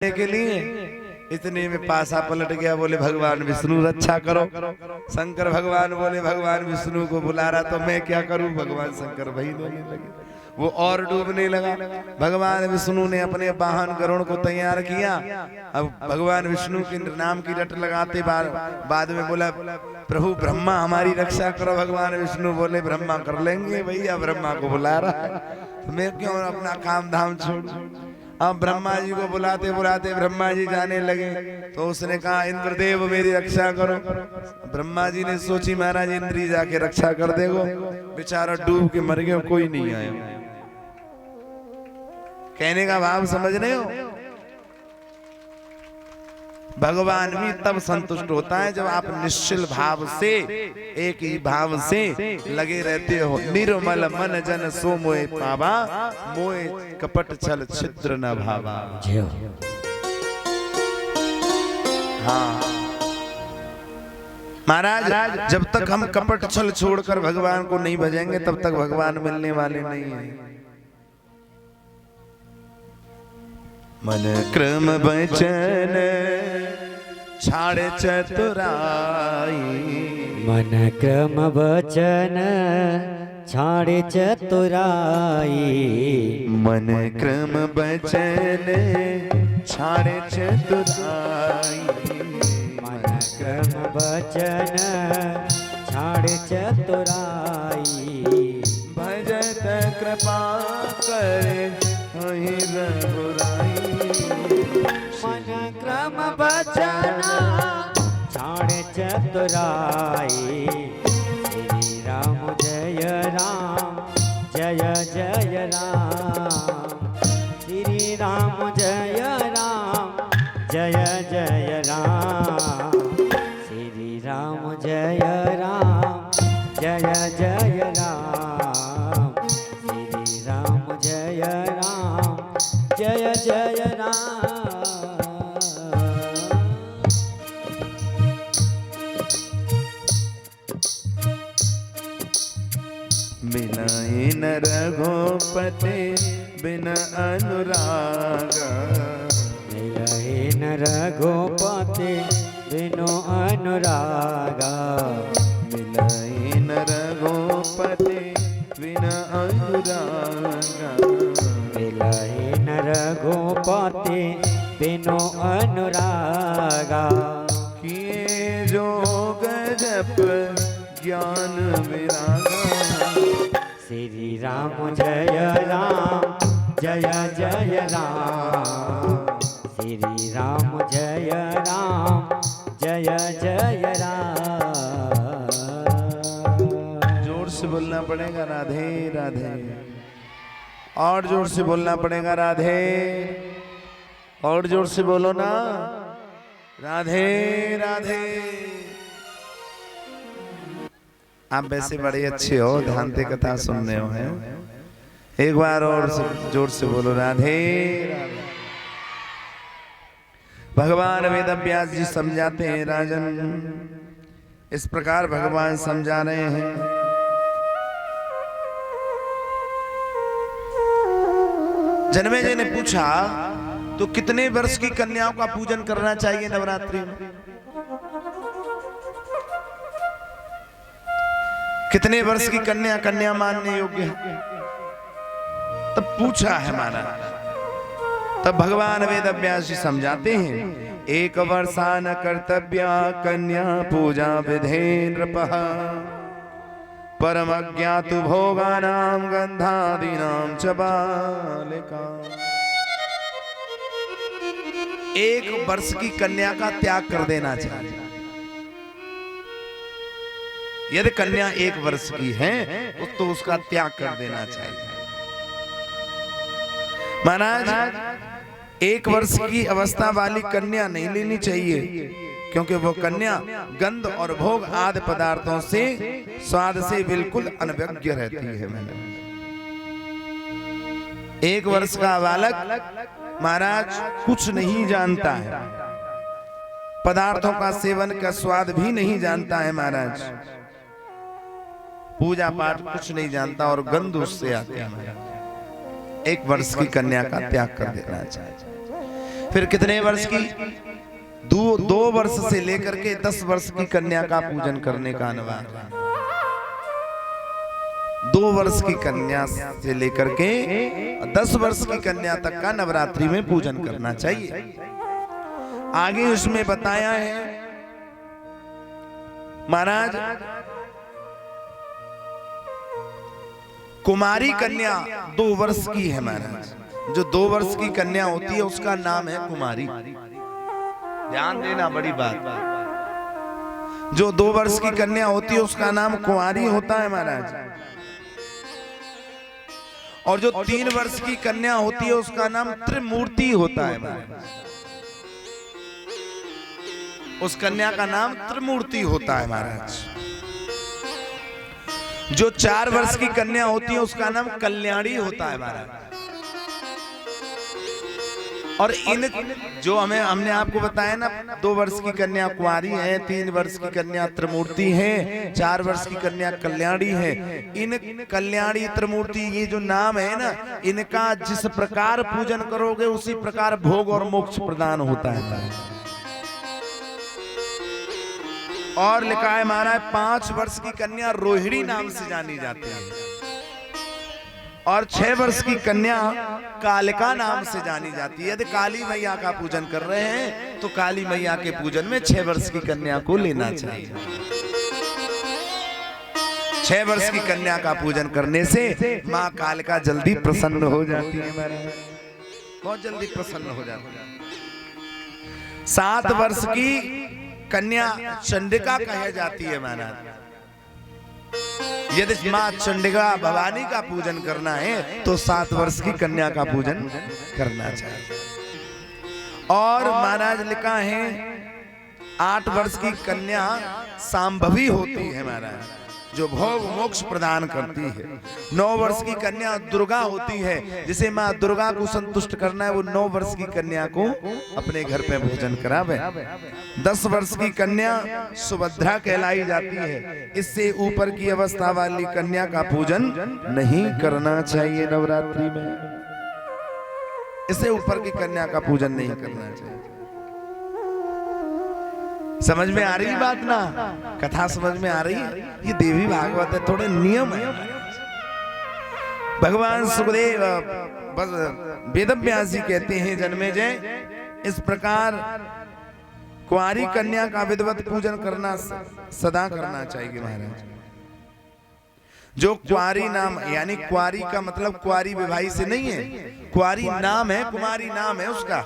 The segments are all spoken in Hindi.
के लिए इतने में पासा पलट गया। बोले भगवान विष्णु रक्षा करो। शंकर भगवान बोले भगवान विष्णु को बुला रहा तो मैं क्या करूं। भगवान शंकर वही देने लगे, वो और डूबने लगा। भगवान विष्णु ने अपने वाहन गरुड़ को तैयार किया। अब भगवान विष्णु के नाम की रट लगाते बाद में बोला प्रभु ब्रह्मा हमारी रक्षा करो। भगवान विष्णु बोले ब्रह्मा कर लेंगे, भैया ब्रह्मा को बुला रहा है तो मैं क्यों अपना काम धाम छोड़ूं। अब ब्रह्मा जी को बुलाते बुलाते ब्रह्मा जी जाने लगे तो उसने कहा इंद्रदेव मेरी रक्षा करो। ब्रह्मा जी ने सोची महाराज इंद्री जाके रक्षा कर देगो, बेचारा डूब के मर गया, कोई नहीं आया। कहने का भाव समझ रहे हो। भगवान भी तब संतुष्ट होता है जब आप निश्चल भाव से, एक ही भाव से लगे रहते हो। निर्मल मन जन सो मोए पावा, मोए कपट छल छिद्र न भावा। हाँ महाराज, जब तक हम कपट छल छोड़कर भगवान को नहीं भजेंगे तब तक भगवान मिलने वाले नहीं है। मन क्रम बचन छाड़े चतुराई, मन क्रम बचन छाड़े चतुराई, मन क्रम बचन छाड़े चतुराई, मन क्रम बचन छाड़े चतुराई। भजत कृपा करे रघुराई, मन क्रम बचन छाड़े चतुराई। श्री राम जय राम जय जय राम, श्री राम जय राम जय जय राम, श्री राम जय राम जय जय राम, श्री राम जय राम जय जय राम। बिना इन रघुपति बिना अनुराग, मिलहीन रघुपति बिनु अनुराग, मिलहीन रघुपति बिना अनुराग, मिलहीन रघुपति बिनु अनुराग। किए जोग जप ज्ञान विरागा, श्री राम जय राम जय जय राम, श्री राम जय राम जय जय राम। जोर से बोलना पड़ेगा राधे राधे, और जोर से बोलना पड़ेगा राधे, और जोर से बोलो ना राधे राधे। आप वैसे बड़े अच्छे हो, ध्यान से कथा सुन रहे हो हैं। एक बार और जोर से बोलो राधे राधे। भगवान वेद व्यास जी समझाते हैं राजन, इस प्रकार भगवान समझा रहे हैं। जन्मेजय ने पूछा तो कितने वर्ष की कन्याओं का पूजन करना चाहिए नवरात्रि में? कितने वर्ष की कन्या कन्या मानने योग्य है? तब पूछा है महाराज। तब भगवान वेद व्यास जी समझाते हैं, 1 वर्षान कर्तव्या कन्या पूजा विधेन्द्रपः, परम ज्ञातु भोगानां गंधादीनां च बालिका। 1 वर्ष की कन्या का त्याग कर देना चाहिए। यदि कन्या 1 वर्ष की है तो उसका त्याग कर देना चाहिए। महाराज 1 वर्ष की अवस्था वाली कन्या नहीं लेनी चाहिए, क्योंकि वो कन्या गंध और भोग आदि पदार्थों से स्वाद से बिल्कुल अनभिज्ञ रहती है। 1 वर्ष का बालक महाराज कुछ नहीं जानता है, पदार्थों का सेवन का स्वाद भी नहीं जानता है महाराज, पूजा पाठ कुछ नहीं जानता और गंध उससे आते हैं। 1 वर्ष की कन्या का त्याग कर देना चाहिए। फिर कितने वर्ष की? 2 वर्ष से लेकर के 10 वर्ष की कन्या का पूजन करने का अनुवाद। 2 वर्ष की कन्या से लेकर के 10 वर्ष की कन्या तक का नवरात्रि में पूजन करना चाहिए। आगे उसमें बताया है महाराज, कुमारी कन्या 2 वर्ष की है महाराज। जो 2 वर्ष की कन्या होती है उसका नाम है कुमारी। ध्यान देना, बड़ी बात। जो 2 वर्ष की कन्या होती है उसका नाम कुमारी होता है महाराज। और जो 3 वर्ष की कन्या होती है उसका नाम त्रिमूर्ति होता है महाराज। उस कन्या का नाम त्रिमूर्ति होता है महाराज। जो 4 वर्ष की कन्या होती है उसका नाम कल्याणी होता है महाराज। और इन जो हमने आपको बताया ना, 2 वर्ष की कन्या कुंवारी है, 3 वर्ष की कन्या त्रिमूर्ति है, 4 वर्ष की कन्या कल्याणी है। इन कल्याणी त्रिमूर्ति ये जो नाम है ना, इनका जिस प्रकार पूजन करोगे उसी प्रकार भोग और मोक्ष प्रदान होता है। और लिखा है महाराज 5 वर्ष की कन्या रोहिणी नाम से जानी जाती है और 6 वर्ष की कन्या कालिका नाम से जानी जाती है। यदि काली मैया का पूजन कर रहे हैं तो काली मैया के पूजन में 6 वर्ष की कन्या को लेना चाहिए। 6 वर्ष की कन्या का पूजन करने से माँ कालिका जल्दी प्रसन्न हो जाती है महाराज, बहुत जल्दी प्रसन्न हो जाती है। 7 वर्ष की कन्या चंडिका कही जाती है महाराज। यदि मां चंडिका भवानी का पूजन करना है तो 7 वर्ष की कन्या का पूजन करना चाहिए। और महाराज लिखा है 8 वर्ष की कन्या सांभवी होती है महाराज, जो भोग मोक्ष प्रदान करती है। 9 वर्ष की कन्या दुर्गा होती है, जिसे माँ दुर्गा को संतुष्ट करना है वो 9 वर्ष की कन्या को अपने घर पे भोजन करावे। 10 वर्ष की कन्या सुभद्रा कहलाई जाती है। इससे ऊपर की अवस्था वाली कन्या का पूजन नहीं करना चाहिए नवरात्रि में। इससे ऊपर की कन्या का पूजन नहीं करना चाहिए। समझ में आ रही बात ना? कथा समझ में आ रही है? ये देवी भागवत है, थोड़े नियम है। भगवान सुखदेव वेदव्यास जी कहते हैं जन्मेजय, इस प्रकार कुंवारी कन्या का विधिवत पूजन करना सदा करना चाहिए महाराज। जो कुंवारी नाम, यानी कुंवारी का मतलब कुंवारी विवाही से नहीं है, कुंवारी नाम है, कुमारी नाम है उसका।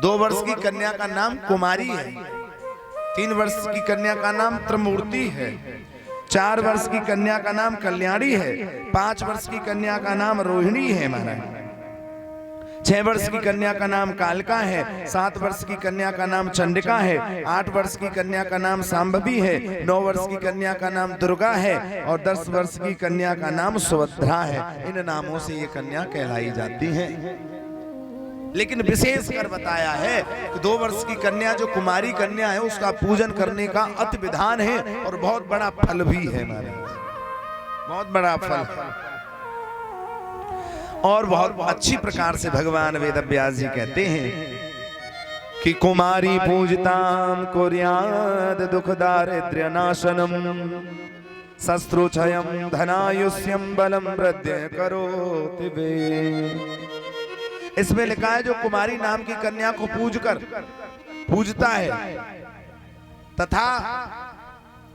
2 वर्ष की कन्या का नाम कुमारी है, 3 वर्ष की कन्या का नाम त्रिमूर्ति है, 4 वर्ष की कन्या का नाम कल्याणी है, 5 वर्ष की कन्या का नाम रोहिणी है महाराज, 6 वर्ष की कन्या का नाम कालिका है, 7 वर्ष की कन्या का नाम चंडिका है, 8 वर्ष की कन्या का नाम सांभवी है, 9 वर्ष की कन्या का नाम दुर्गा है और 10 वर्ष की कन्या का नाम सुभद्रा है। इन नामों से ये कन्या कहलाई जाती है। लेकिन विशेष कर बताया है कि 2 वर्ष की कन्या जो कुमारी कन्या है उसका पूजन करने का अति विधान है और बहुत बड़ा फल भी है महाराज, बहुत बड़ा फल। और बहुत अच्छी प्रकार से भगवान वेदव्यास जी कहते हैं कि कुमारी पूजताम कुर्याद दुख दारिद्र्य नाशनम शस्त्रुक्षयम धनायुष्यम बलम वृद्धि करोति वे। इसमें लिखा है जो कुमारी नाम की कन्या को पूजता है तथा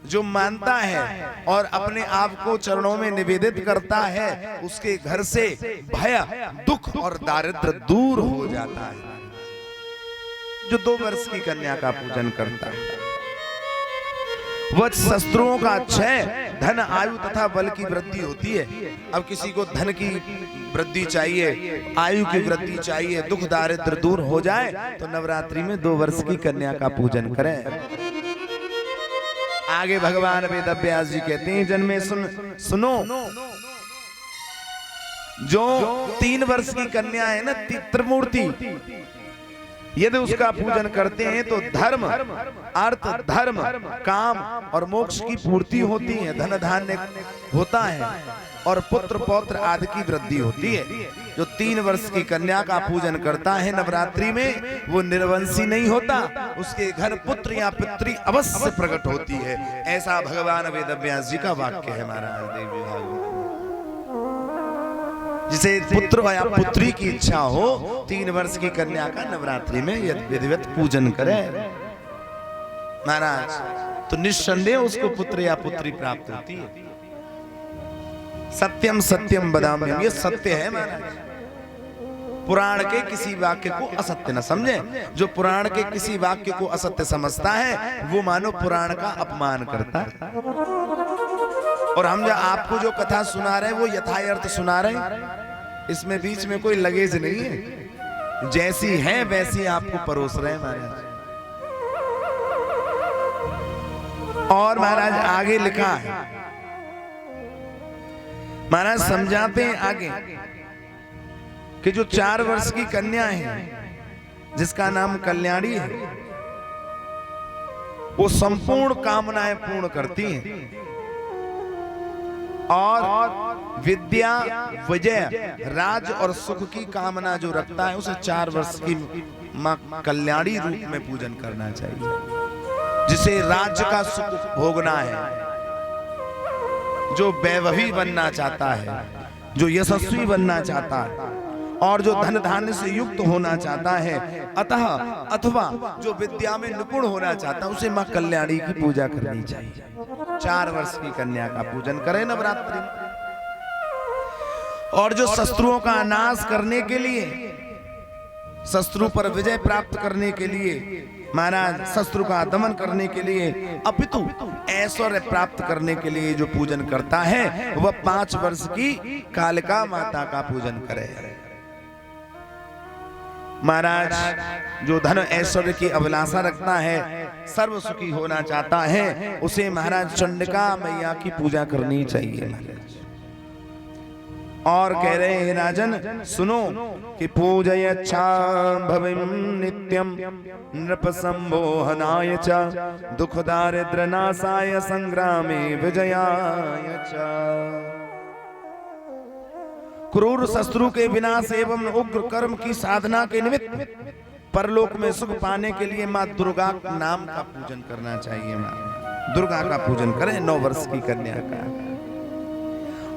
जो मानता है और अपने आप को चरणों में निवेदित करता है, उसके घर से भय, दुख और दारिद्र्य दूर हो जाता है। जो 2 वर्ष की कन्या का पूजन करता है वह शस्त्रों का क्षय, धन, आयु तथा बल की वृद्धि होती है। अब किसी को धन की वृद्धि चाहिए, आयु की वृद्धि चाहिए, दुख दारिद्र्य दूर हो जाए तो नवरात्रि में 2 वर्ष की कन्या का पूजन करें। आगे भगवान वेदव्यास जी कहते हैं जन्मे सुनो, जो 3 वर्ष की कन्या है ना त्रिमूर्ति, यदि उसका पूजन करते हैं तो धर्म, अर्थ, धर्म, काम और मोक्ष की पूर्ति होती है, धन धान्य होता है और पुत्र पौत्र आदि की वृद्धि होती है। जो 3 वर्ष की कन्या का पूजन करता है नवरात्रि में, वो निर्वंशी नहीं होता, उसके घर पुत्र या पुत्री अवश्य प्रकट होती है। ऐसा भगवान वेदव्यास जी का वाक्य है महाराज देवी भागवत। जिसे पुत्र या पुत्री की इच्छा हो, 3 वर्ष की कन्या का नवरात्रि में विधिवत पूजन करे महाराज, तो निस्संदेह उसको पुत्र या पुत्री प्राप्त होती है। सत्यम सत्यम वदाम्यहम्, ये सत्य है महाराज। पुराण के किसी वाक्य को असत्य न समझे। जो पुराण के किसी वाक्य को असत्य समझता है वो मानो पुराण का अपमान करता है। और हम जो आपको जो कथा सुना रहे हैं वो यथार्थ सुना रहे हैं, इसमें बीच में कोई लगेज नहीं है। जैसी है वैसी आपको परोस रहे हैं महाराज। और महाराज आगे लिखा है, महाराज समझाते हैं आगे कि जो 4 वर्ष की कन्या है जिसका नाम कल्याणी है, वो संपूर्ण कामनाएं पूर्ण करती हैं और विद्या, विजय, राज और सुख की कामना जो रखता है उसे 4 वर्ष की मां कल्याणी रूप में पूजन करना चाहिए। जिसे राज्य का सुख भोगना है, जो वैभवी बनना चाहता है, जो यशस्वी बनना चाहता है और जो धन धान्य से युक्त होना चाहता है, अथवा जो विद्या में निपुण होना चाहता है, उसे मां कल्याणी की पूजा करनी चाहिए। 4 वर्ष की कन्या का पूजन करें नवरात्रि में। और जो शत्रुओं का नाश करने के लिए, शत्रु पर विजय प्राप्त करने के लिए, महाराज शत्रु का दमन करने के लिए, अपितु ऐश्वर्य प्राप्त करने के लिए जो पूजन करता है, वह 5 वर्ष की कालिका माता का पूजन करे। महाराज जो धन ऐश्वर्य की अभिलाषा रखता है, सर्व सुखी होना चाहता है, उसे महाराज चंडिका मैया की पूजा करनी चाहिए महाराज। और कह रहे हैं राजन सुनो कि पूजयच्छाम्भवीं नित्यं नृपसंमोहनाय च दुख दारिद्र्य नाशाय संग्रामे विजयाय च। क्रूर शत्रु के विनाश एवं उग्र कर्म की साधना के निमित्त परलोक में सुख पाने के लिए माँ दुर्गा नाम का पूजन करना चाहिए। माँ दुर्गा का पूजन करें 9 वर्ष की कन्या का।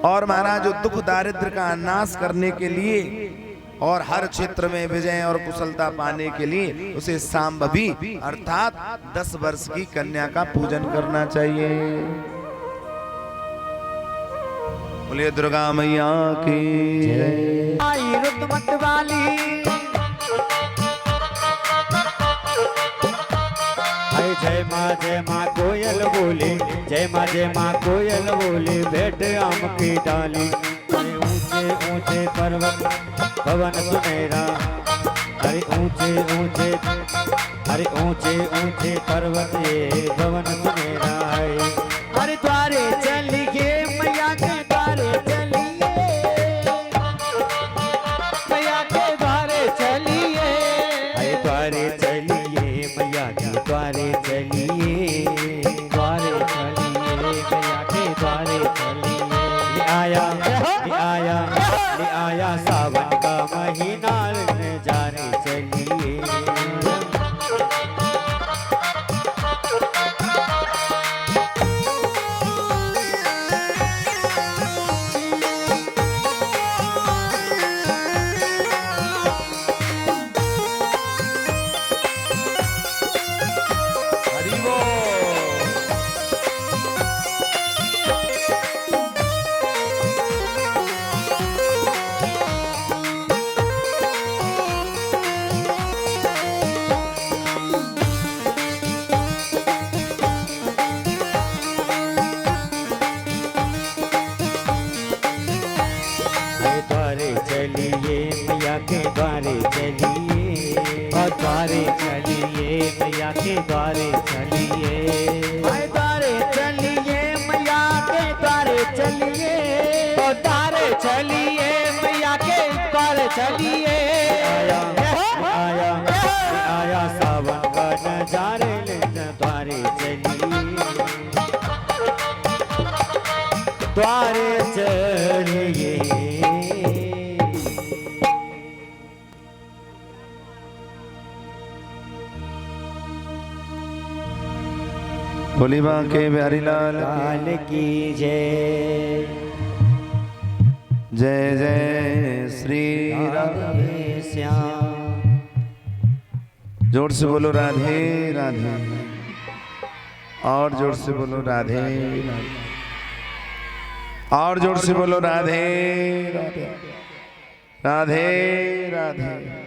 और महाराज जो दुख दारिद्र्य का नाश करने के लिए और हर क्षेत्र में विजय और कुशलता पाने के लिए उसे सांभवी अर्थात 10 वर्ष की कन्या का पूजन करना चाहिए। बोलिए दुर्गा मैया की जय। आई रुतमत वाली, जय माँ कोयल बोली, जय माँ कोयल बोली, भेंट आम की डाली। अरे ऊंचे ऊंचे पर्वत भवन सुनेरा, अरे ऊंचे ऊंचे, अरे ऊंचे ऊंचे पर्वत ये भवन सुनेरा है। अरे द्वारे चलिए मैया के द्वारे चलिए, मैया के द्वारे चलिए, अरे द्वारे चलिए मैया के द्वारे चलिए, द्वारे चलिए मैया के द्वारे चलिए। ले आया सावन का महीना, नजारे चलिए। द्वारे चलिए मैया के द्वारे चलिए, द्वारे चलिए मैया के द्वारे चलिए, द्वारे चलिए मैया के द्वारे चलिए। आया नजारे लेने द्वारे चली, द्वारे चलिए। बोली बांके बिहारी लाल लाल की जय। जय जय श्री राधे श्याम। जोर से बोलो राधे राधे, और जोर से बोलो राधे राधे, और जोर से बोलो राधे राधे राधे राधे।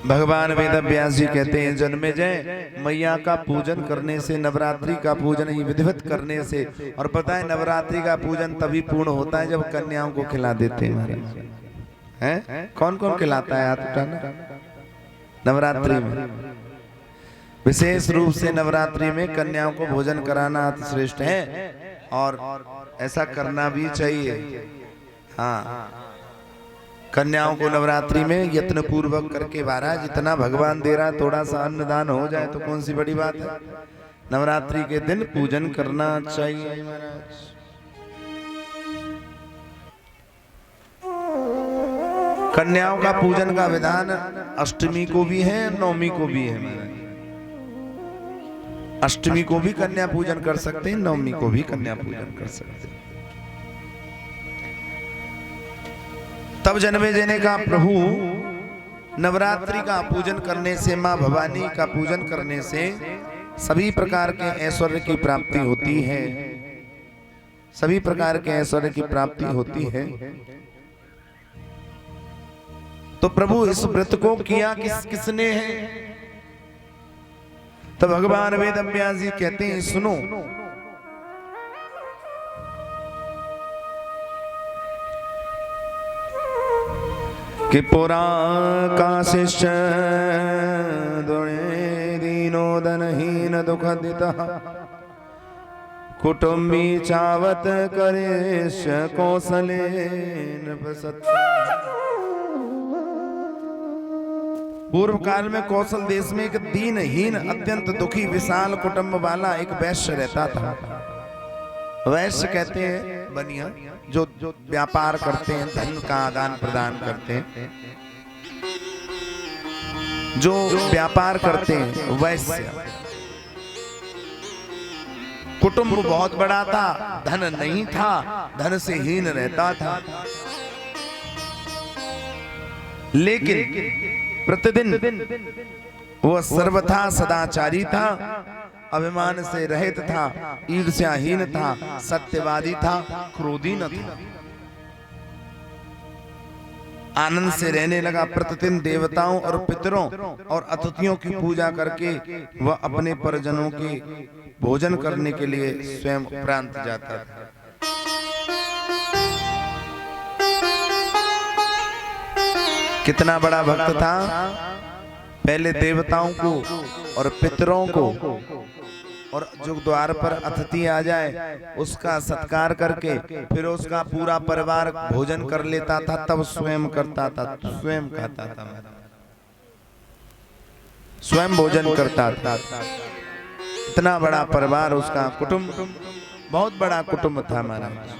भगवान वेद व्यास जी कहते हैं, जन्मेजय मैया का पूजन करने से, नवरात्रि का पूजन ही विधिवत करने से, और पता है नवरात्रि का पूजन तभी पूर्ण होता है जब कन्याओं को खिला देते हैं महाराज। हैं कौन कौन खिलाता है हाथ उठाना? नवरात्रि में विशेष रूप से नवरात्रि में कन्याओं को भोजन कराना अति श्रेष्ठ है, और ऐसा करना भी चाहिए। हाँ, कन्याओं को नवरात्रि में यत्न पूर्वक करके महाराज, जितना भगवान दे रहा थोड़ा सा अन्नदान हो जाए तो कौन सी बड़ी बात है। नवरात्रि के दिन पूजन करना चाहिए महाराज। कन्याओं का पूजन का विधान अष्टमी को भी है, नवमी को भी है महाराज। अष्टमी को भी कन्या पूजन कर सकते हैं, नवमी को भी कन्या पूजन कर सकते हैं। तब जन्मेजय ने कहा, प्रभु नवरात्रि का पूजन करने से, मां भवानी का पूजन करने से सभी प्रकार के ऐश्वर्य की प्राप्ति होती है, सभी प्रकार के ऐश्वर्य की प्राप्ति होती है। तो प्रभु इस व्रत को किया किसने है? तो भगवान वेद व्यास जी कहते हैं, सुनो, कि पुरा का शिष्य दुणे दीनोदनहीन दुखदिता, कुटुंबी चावत करेश कौशलेन प्रसत। पूर्व काल में कौशल देश में एक दीनहीन अत्यंत दुखी विशाल कुटुंब वाला एक वैश्य रहता था। वैश्य कहते हैं बनिया जो व्यापार करते हैं, धन का आदान प्रदान करते हैं, जो व्यापार करते हैं वैश्य। कुटुंब बहुत बड़ा था, धन नहीं था, धन से हीन रहता था, लेकिन प्रतिदिन वह सर्वथा सदाचारी था, अभिमान से रहित था, ईर्ष्याहीन था, सत्यवादी था, क्रोधी न था, आनंद से रहने लगा। प्रतिदिन देवताओं और पितरों और अतिथियों की पूजा करके वह अपने परिजनों के भोजन करने के लिए स्वयं उपरांत जाता था। कितना बड़ा भक्त था। पहले देवताओं को और पितरों को, और जो द्वार पर अतिथि आ जाए उसका सत्कार करके फिर उसका पूरा परिवार भोजन कर लेता था, तब स्वयं करता था, स्वयं खाता था, स्वयं भोजन करता था। इतना बड़ा परिवार उसका, कुटुंब बहुत बड़ा कुटुंब था महाराज।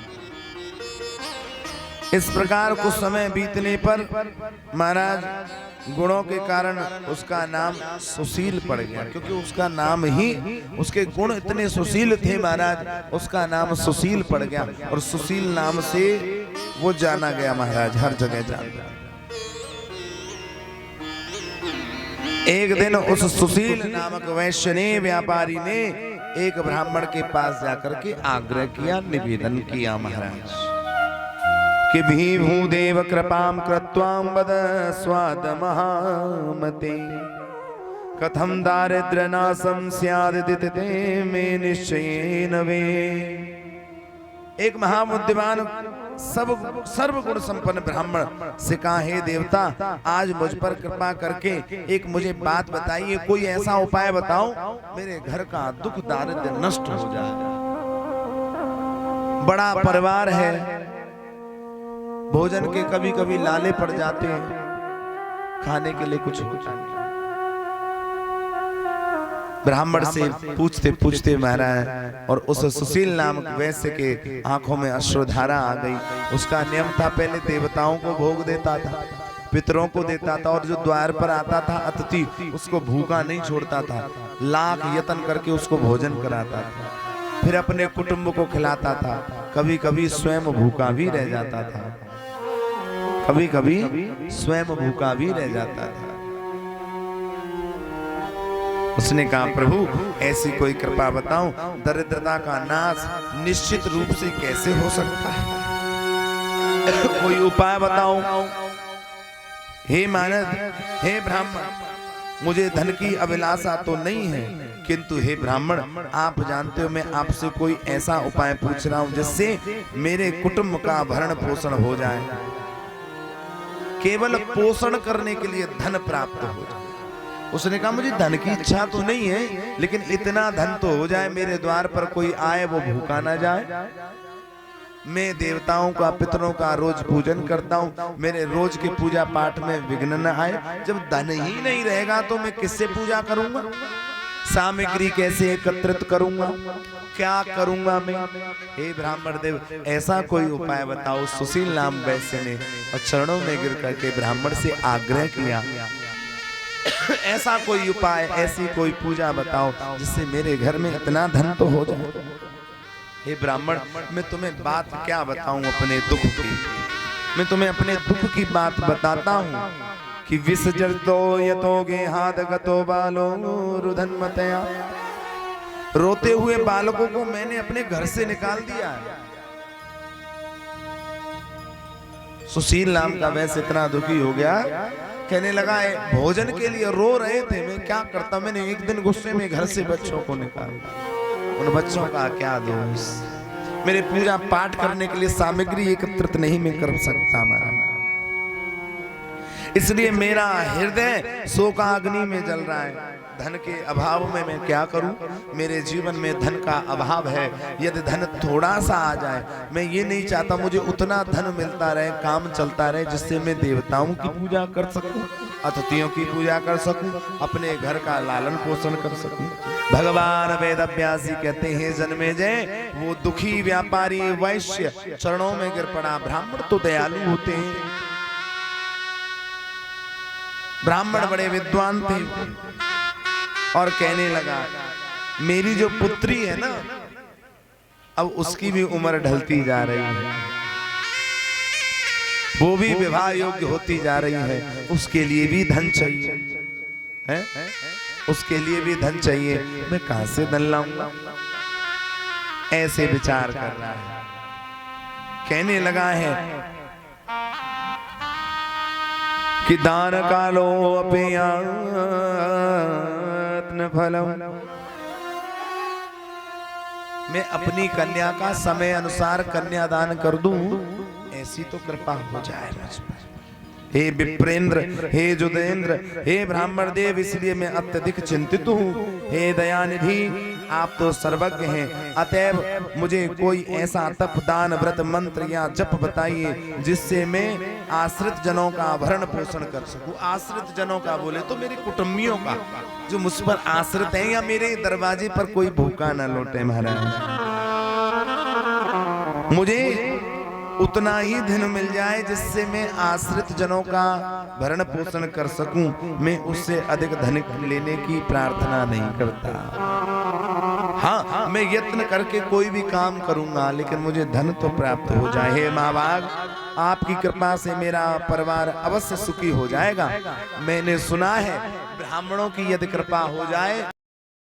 इस प्रकार कुछ समय बीतने पर महाराज गुणों के कारण उसका नाम सुशील पड़ गया, क्योंकि उसका नाम ही, उसके गुण इतने सुशील थे महाराज, उसका नाम सुशील पड़ गया, और सुशील नाम से वो जाना गया महाराज, हर जगह जाना। एक दिन उस सुशील नामक वैश्य ने, व्यापारी ने एक ब्राह्मण के पास जाकर के आग्रह किया, निवेदन किया महाराज कि भीभूदेव कृपां कृत्वां वद स्वाद महामते, कथं दारिद्र्यनाशं स्यादिति ते मे निश्चयेन वे। एक महाबुद्धिमान सर्वगुण संपन्न ब्राह्मण से कहा, हे देवता, आज मुझ पर कृपा करके एक मुझे बात बताइए, कोई ऐसा उपाय बताओ मेरे घर का दुख दारिद्र्य नष्ट हो जाए। बड़ा परिवार है, भोजन के कभी कभी लाले पड़ जाते हैं, खाने के लिए कुछ होता नहीं। ब्राह्मण से पूछते पूछते महाराज और उस सुशील नामक वैश्य के आंखों में अश्रुधारा आ गई। उसका नियम था, पहले देवताओं को भोग देता था, पितरों को देता था, और जो द्वार पर आता था अतिथि उसको भूखा नहीं छोड़ता था, लाख यत्न करके उसको भोजन कराता था, फिर अपने कुटुंब को खिलाता था। कभी कभी स्वयं भूखा भी रह जाता था, कभी कभी स्वयं भूखा भी रह जाता था। उसने कहा, प्रभु ऐसी कोई कृपा बताओ, दरिद्रता का नाश निश्चित रूप से कैसे हो सकता है, कोई उपाय बताओ। हे मानद, हे ब्राह्मण, मुझे धन की अभिलाषा तो नहीं है, किंतु हे ब्राह्मण आप जानते हो मैं आपसे कोई ऐसा उपाय पूछ रहा हूं जिससे मेरे कुटुंब का भरण पोषण हो जाए, केवल पोषण करने के लिए धन प्राप्त हो जाए। उसने कहा, मुझे धन की इच्छा तो नहीं है, लेकिन इतना धन तो हो जाए मेरे द्वार पर कोई आए वो भूखा ना जाए। मैं देवताओं का पितरों का रोज पूजन करता हूँ, मेरे रोज के पूजा पाठ में विघ्न न आए। जब धन ही नहीं रहेगा तो मैं किससे पूजा करूंगा, सामग्री कैसे एकत्रित करूंगा, क्या करूंगा मैं। हे ब्राह्मण देव ऐसा कोई उपाय बताओ। सुशील नाम वैश्य ने चरणों में गिर करके ब्राह्मण से आग्रह किया, ऐसा कोई उपाय, ऐसी कोई पूजा बताओ जिससे मेरे घर में इतना धन तो हो जाए। हे ब्राह्मण मैं तुम्हें बात क्या बताऊं अपने दुख की, मैं तुम्हें अपने दुख की बात बताता हूं कि विसर्जतो यतोगे हाथ गतो बालो रुधन्मतया, रोते हुए बालकों को मैंने अपने घर से निकाल दिया है। सुशील नाम का वैसे इतना दुखी हो गया, कहने लगा भोजन के लिए रो रहे थे, मैं क्या करता, मैंने एक दिन गुस्से में घर से बच्चों को निकाला, उन बच्चों का क्या दोष, मेरे पूजा पाठ करने के लिए सामग्री एकत्रित नहीं मैं कर सकता महाराज, इसलिए मेरा हृदय शोकाग्नि में जल रहा है। धन के अभाव में मैं क्या करूं, मेरे जीवन में धन का अभाव है। यदि धन थोड़ा सा आ जाए, मैं ये नहीं चाहता मुझे उतना धन मिलता रहे, काम चलता रहे, जिससे मैं देवताओं की पूजा कर सकूं, अतिथियों की पूजा कर सकूं, अपने घर का लालन पोषण कर सकूं। भगवान वेदव्यासी कहते हैं, जन्मेजय वो दुखी व्यापारी वैश्य चरणों में गिर पड़ा। ब्राह्मण तो दयालु होते हैं, ब्राह्मण बड़े विद्वान थे, और कहने लगा मेरी जो पुत्री है ना, अब उसकी भी उम्र ढलती जा रही है, वो भी विवाह योग्य होती जा रही है, उसके लिए भी धन चाहिए है? उसके लिए भी धन चाहिए, मैं कहां से धन लाऊंगा, ऐसे विचार कर रहा है। कहने लगा है कि दान कालो अपयात्न फलम, मैं अपनी कन्या का समय अनुसार कन्यादान कर दूं, ऐसी तो कृपा हो जाए मुझ पर। हे विप्रेंद्र, हे जुदेंद्र, हे ब्राह्मण देव, इसलिए मैं अत्यधिक चिंतित हूँ। हे दयानिधि, आप तो सर्वज्ञ हैं, अतएव मुझे कोई ऐसा तप दान व्रत मंत्र या जप बताइए जिससे मैं आश्रित जनों का भरण पोषण कर सकूं। आश्रित जनों का बोले तो मेरे कुटुंबियों का, जो मुझ पर आश्रित हैं, या मेरे दरवाजे पर कोई भूखा न लौटे महाराज। मुझे उतना ही धन मिल जाए जिससे मैं आश्रित जनों का भरण पोषण कर सकूं, मैं उससे अधिक धन लेने की प्रार्थना नहीं करता। हाँ, मैं यत्न करके कोई भी काम करूंगा, लेकिन मुझे धन तो प्राप्त हो जाए। हे माँ बाग, आपकी कृपा से मेरा परिवार अवश्य सुखी हो जाएगा। मैंने सुना है ब्राह्मणों की यदि कृपा हो जाए